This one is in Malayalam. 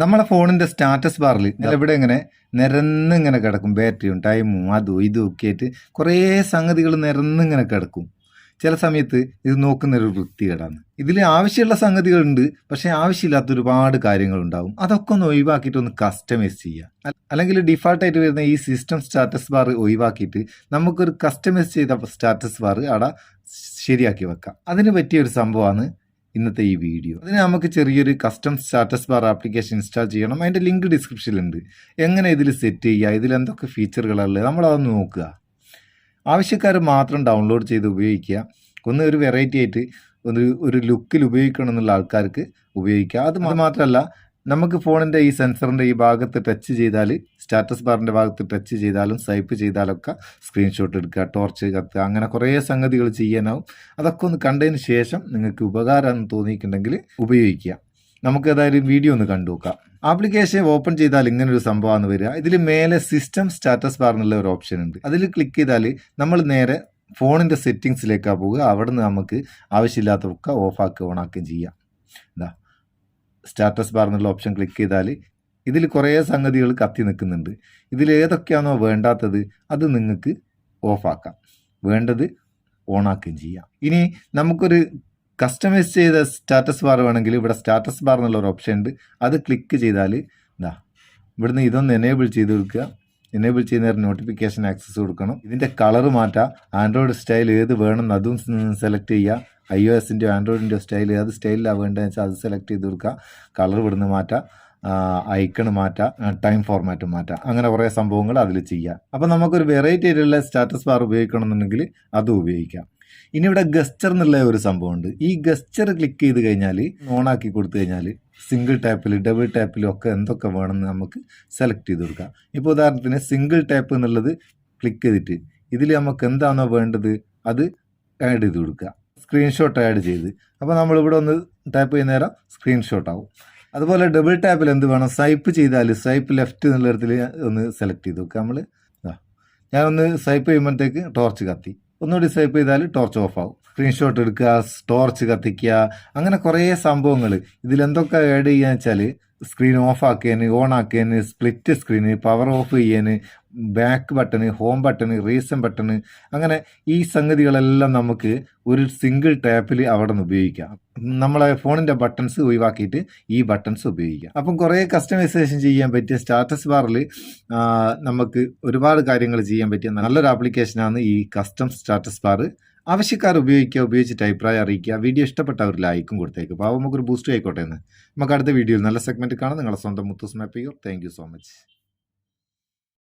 നമ്മളെ ഫോണിൻ്റെ സ്റ്റാറ്റസ് ബാറിൽ ഇവിടെ ഇങ്ങനെ നിരന്നിങ്ങനെ കിടക്കും. ബാറ്ററിയും ടൈമും അതും ഇതും ഒക്കെ ആയിട്ട് കുറേ സംഗതികൾ നിരന്നിങ്ങനെ കിടക്കും. ചില സമയത്ത് ഇത് നോക്കുന്നൊരു വൃത്തികേടാണ്. ഇതിൽ ആവശ്യമുള്ള സംഗതികളുണ്ട്, പക്ഷേ ആവശ്യമില്ലാത്ത ഒരുപാട് കാര്യങ്ങളുണ്ടാവും. അതൊക്കെ ഒന്ന് ഒഴിവാക്കിയിട്ട് ഒന്ന് കസ്റ്റമൈസ് ചെയ്യുക. അല്ലെങ്കിൽ ഡിഫാൾട്ടായിട്ട് വരുന്ന ഈ സിസ്റ്റം സ്റ്റാറ്റസ് ബാർ ഒഴിവാക്കിയിട്ട് നമുക്കൊരു കസ്റ്റമൈസ് ചെയ്ത സ്റ്റാറ്റസ് ബാർ അവിടെ ശരിയാക്കി വെക്കാം. അതിന് പറ്റിയ ഒരു സംഭവമാണ് ഇന്നത്തെ ഈ വീഡിയോ. അതിന് നമുക്ക് ചെറിയൊരു custom status bar application install ചെയ്യണം. അതിൻ്റെ ലിങ്ക് ഡിസ്ക്രിപ്ഷനിലുണ്ട്. എങ്ങനെ ഇതിൽ സെറ്റ് ചെയ്യുക, ഇതിൽ എന്തൊക്കെ ഫീച്ചറുകളുള്ളത് നമ്മളതൊന്ന് നോക്കുക. ആവശ്യക്കാർ മാത്രം ഡൗൺലോഡ് ചെയ്ത് ഉപയോഗിക്കുക. ഒന്ന് ഒരു വെറൈറ്റി ആയിട്ട് ഒരു ലുക്കിൽ ഉപയോഗിക്കണം എന്നുള്ള ആൾക്കാർക്ക് ഉപയോഗിക്കുക. അത് മാത്രമല്ല, നമുക്ക് ഫോണിൻ്റെ ഈ സെൻസറിൻ്റെ ഈ ഭാഗത്ത് ടച്ച് ചെയ്താൽ, സ്റ്റാറ്റസ് ബാറിൻ്റെ ഭാഗത്ത് ടച്ച് ചെയ്താലും സ്വൈപ്പ് ചെയ്താലൊക്കെ സ്ക്രീൻഷോട്ട് എടുക്കുക, ടോർച്ച് കത്തുക, അങ്ങനെ കുറേ സംഗതികൾ ചെയ്യാനാവും. അതൊക്കെ ഒന്ന് കണ്ടതിന് ശേഷം നിങ്ങൾക്ക് ഉപകാരം തോന്നിയിട്ടുണ്ടെങ്കിൽ ഉപയോഗിക്കുക. നമുക്ക് ഏതായാലും വീഡിയോ ഒന്ന് കണ്ടു നോക്കാം. ആപ്ലിക്കേഷൻ ഓപ്പൺ ചെയ്താൽ ഇങ്ങനൊരു സംഭവമാണ് വരിക. ഇതിൽ മേലെ സിസ്റ്റം സ്റ്റാറ്റസ് ബാർ എന്നുള്ള ഒരു ഓപ്ഷൻ ഉണ്ട്. അതിൽ ക്ലിക്ക് ചെയ്താൽ നമ്മൾ നേരെ ഫോണിൻ്റെ സെറ്റിങ്സിലേക്കാണ് പോവുക. അവിടെ നിന്ന് നമുക്ക് ആവശ്യമില്ലാത്തതൊക്കെ ഓഫാക്കുകയും ഓണാക്കുകയും ചെയ്യാം. എന്താ സ്റ്റാറ്റസ് ബാർ എന്നുള്ള ഓപ്ഷൻ ക്ലിക്ക് ചെയ്താൽ ഇതിൽ കുറേ സംഗതികൾ കത്തി നിൽക്കുന്നുണ്ട്. ഇതിൽ ഏതൊക്കെയാണോ വേണ്ടാത്തത് അത് നിങ്ങൾക്ക് ഓഫാക്കാം, വേണ്ടത് ഓണാക്കുകയും ചെയ്യാം. ഇനി നമുക്കൊരു കസ്റ്റമൈസ് ചെയ്ത സ്റ്റാറ്റസ് ബാർ വേണമെങ്കിൽ ഇവിടെ സ്റ്റാറ്റസ് ബാർ എന്നുള്ളൊരു ഓപ്ഷൻ ഉണ്ട്. അത് ക്ലിക്ക് ചെയ്താൽ ഇവിടുന്ന് ഇതൊന്ന് എനേബിൾ ചെയ്ത് കൊടുക്കുക. എനേബിൾ ചെയ്യുന്നവർ നോട്ടിഫിക്കേഷൻ ആക്സസ് കൊടുക്കണം. ഇതിൻ്റെ കളർ മാറ്റാം. ആൻഡ്രോയിഡ് സ്റ്റൈൽ ഏത് വേണം അതും സെലക്ട് ചെയ്യുക. iOS-ൻ്റെയോ ആൻഡ്രോയിഡിൻ്റെയോ സ്റ്റൈൽ ഏത് സ്റ്റൈലിലാണ് വേണ്ടതെന്ന് വെച്ചാൽ അത് സെലക്ട് ചെയ്ത് കൊടുക്കുക. കളർ ഇവിടുന്ന് മാറ്റാം, ഐക്കൺ മാറ്റാം, ടൈം ഫോർമാറ്റ് മാറ്റാം. അങ്ങനെ കുറേ സംഭവങ്ങൾ അതിൽ ചെയ്യാം. അപ്പോൾ നമുക്കൊരു വെറൈറ്റി ആയിട്ടുള്ള സ്റ്റാറ്റസ് ബാർ ഉപയോഗിക്കണമെന്നുണ്ടെങ്കിൽ അതും ഉപയോഗിക്കാം. ഇനി ഇവിടെ ഗസ്റ്റർ എന്നുള്ള ഒരു സംഭവമുണ്ട്. ഈ ഗസ്റ്റർ ക്ലിക്ക് ചെയ്ത് കഴിഞ്ഞാൽ, ഓണാക്കി കൊടുത്തു കഴിഞ്ഞാൽ സിംഗിൾ ടാപ്പിൽ ഡബിൾ ടാപ്പിലും ഒക്കെ എന്തൊക്കെ വേണമെന്ന് നമുക്ക് സെലക്ട് ചെയ്ത് കൊടുക്കാം. ഇപ്പോൾ ഉദാഹരണത്തിന് സിംഗിൾ ടാപ്പ് എന്നുള്ളത് ക്ലിക്ക് ചെയ്തിട്ട് ഇതിൽ നമുക്ക് എന്താണോ വേണ്ടത് അത് ആഡ് ചെയ്ത് കൊടുക്കുക. സ്ക്രീൻഷോട്ട് ആഡ് ചെയ്ത്, അപ്പോൾ നമ്മളിവിടെ ഒന്ന് ടാപ്പ് ചെയ്യുന്ന നേരം സ്ക്രീൻഷോട്ട് ആവും. അതുപോലെ ഡബിൾ ടാപ്പിൽ എന്ത് വേണം, സ്വൈപ്പ് ചെയ്താൽ സ്വൈപ്പ് ലെഫ്റ്റ് എന്നുള്ളിടത്തിൽ ഒന്ന് സെലക്ട് ചെയ്ത് നോക്കുക. ഞാനൊന്ന് സ്വൈപ്പ് ചെയ്യുമ്പോഴത്തേക്ക് ടോർച്ച് കത്തി, ഒന്നുകൂടി സ്വൈപ്പ് ചെയ്താൽ ടോർച്ച് ഓഫ് ആവും. സ്ക്രീൻഷോട്ട് എടുക്കുക, ടോർച്ച് കത്തിക്കുക, അങ്ങനെ കുറേ സംഭവങ്ങൾ. ഇതിലെന്തൊക്കെ ആഡ് ചെയ്യാന്ന് വെച്ചാൽ സ്ക്രീൻ ഓഫ് ആക്കിയതിന്, ഓൺ ആക്കിയതിന്, സ്പ്ലിറ്റ് സ്ക്രീന്, പവർ ഓഫ് ചെയ്യാൻ, back button, home button, reason button, അങ്ങനെ ഈ സംഗതികളെല്ലാം നമുക്ക് ഒരു സിംഗിൾ ടാപ്പിൽ അവിടെ നിന്ന് ഉപയോഗിക്കാം. നമ്മളെ ഫോണിൻ്റെ ബട്ടൺസ് ഒഴിവാക്കിയിട്ട് ഈ ബട്ടൺസ് ഉപയോഗിക്കാം. അപ്പം കുറേ കസ്റ്റമൈസേഷൻ ചെയ്യാൻ പറ്റിയ സ്റ്റാറ്റസ് ബാറിൽ നമുക്ക് ഒരുപാട് കാര്യങ്ങൾ ചെയ്യാൻ പറ്റിയ നല്ലൊരു ആപ്ലിക്കേഷനാണ് ഈ കസ്റ്റം സ്റ്റാറ്റസ് ബാർ. ആവശ്യക്കാർ ഉപയോഗിക്കുക, ഉപയോഗിച്ചിട്ട് അഭിപ്രായം അറിയിക്കുക. വീഡിയോ ഇഷ്ടപ്പെട്ട ഒരു ലൈക്കും കൊടുത്തേക്ക്. അപ്പോൾ നമുക്കൊരു ബൂസ്റ്റ് ആയിക്കോട്ടെ എന്ന്. നമുക്ക് അടുത്ത വീഡിയോയിൽ നല്ല സെഗ്മെൻറ്റ് കാണാം. നിങ്ങളുടെ സ്വന്തം Muthoos Meppayur. Thank you so much.